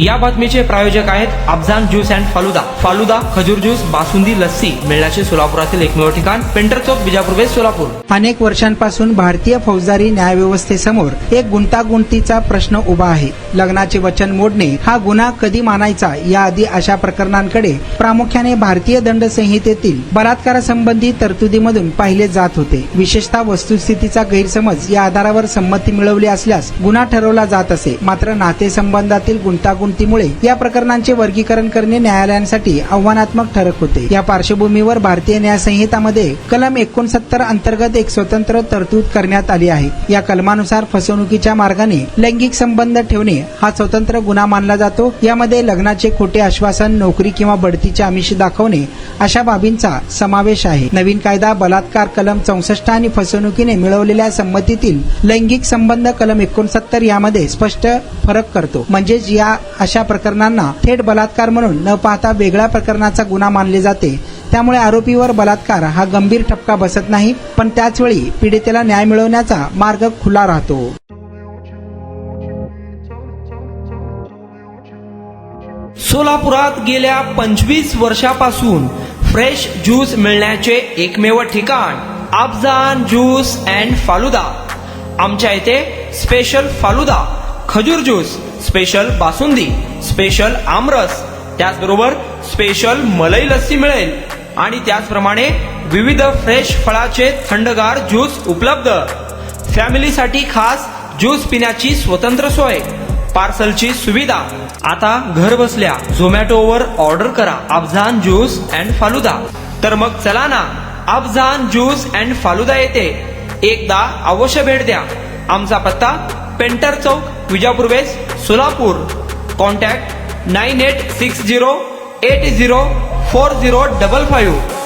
या बातमीचे प्रायोजक आहेत अफजान ज्यूस अँड फालुदा। फालुदा, खजूर ज्यूस, बासुंदी, लस्सी मिळण्याचे सोलापुरातील एकमेव ठिकाण पेंटर चौक, बिजापूर वेस्ट, सोलापूर। अनेक वर्षांपासून भारतीय फौजदारी न्यायव्यवस्थेसमोर एक गुंतागुंतीचा प्रश्न उभा आहे। लग्नाचे वचन मोडणे हा गुन्हा कधी मानायचा याआधी अशा प्रकरणांकडे प्रामुख्याने भारतीय दंड संहितेतील बलात्कारासंबंधी तरतुदीमधून पाहिले जात होते। विशेषतः वस्तुस्थितीचा गैरसमज या आधारावर संमती मिळवली असल्यास गुन्हा ठरवला जात असे। मात्र नातेसंबंधातील गुंतागुंतीमुळे या प्रकरणांचे वर्गीकरण करणे न्यायालयांसाठी आव्हानात्मक ठरत होते। या पार्श्वभूमीवर भारतीय न्याय संहितामध्ये कलम 69 अंतर्गत एक स्वतंत्र तरतूद करण्यात आली आहे। या कलमानुसार फसवणुकीच्या मार्गाने लैंगिक संबंध ठेवणे हा स्वतंत्र गुन्हा मानला जातो। यामध्ये लग्नाचे खोटे आश्वासन, नोकरी किंवा बढतीचे आमिष दाखवणे अशा बाबींचा समावेश आहे। नवीन कायदा बलात्कार कलम 64 आणि फसवणुकीने मिळवलेल्या संमतीतील लैंगिक संबंध कलम 69 यामध्ये स्पष्ट फरक करतो। म्हणजेच या अशा प्रकरणांना थेट बलात्कार म्हणून न पाहता वेगळ्या प्रकरणाचा गुन्हा मानले जाते। त्यामुळे आरोपीवर बलात्कार हा गंभीर ठपका बसत नाही, पण त्याचवेळी पीडितेला न्याय मिळवण्याचा मार्ग खुला राहतो। सोलापुरात गेल्या 25 वर्षापासून फ्रेश ज्यूस मिळण्याचे एकमेव ठिकाण अफजान ज्यूस अँड फालुदा। आमच्या इथे स्पेशल फालुदा, खजूर ज्यूस, स्पेशल बासुंदी, स्पेशल आमरस, त्याचबरोबर स्पेशल मलाई लस्सी मिळेल आणि त्याचप्रमाणे विविध फ्रेश फळाचे थंडगार ज्यूस उपलब्ध। फॅमिलीसाठी खास ज्यूस पिण्याची स्वतंत्र सोय, पार्सलची सुविधा। आता घर बसल्या झोमॅटोवर ऑर्डर करा अफजान ज्यूस अँड फालुदा। तर मग चला ना अफजान ज्यूस अँड फालुदा येथे एकदा अवश्य भेट द्या। आमचा पत्ता पेंटर चौक, बिजापूर वेस्ट, सोलापूर। कॉन्टॅक्ट 9860804055।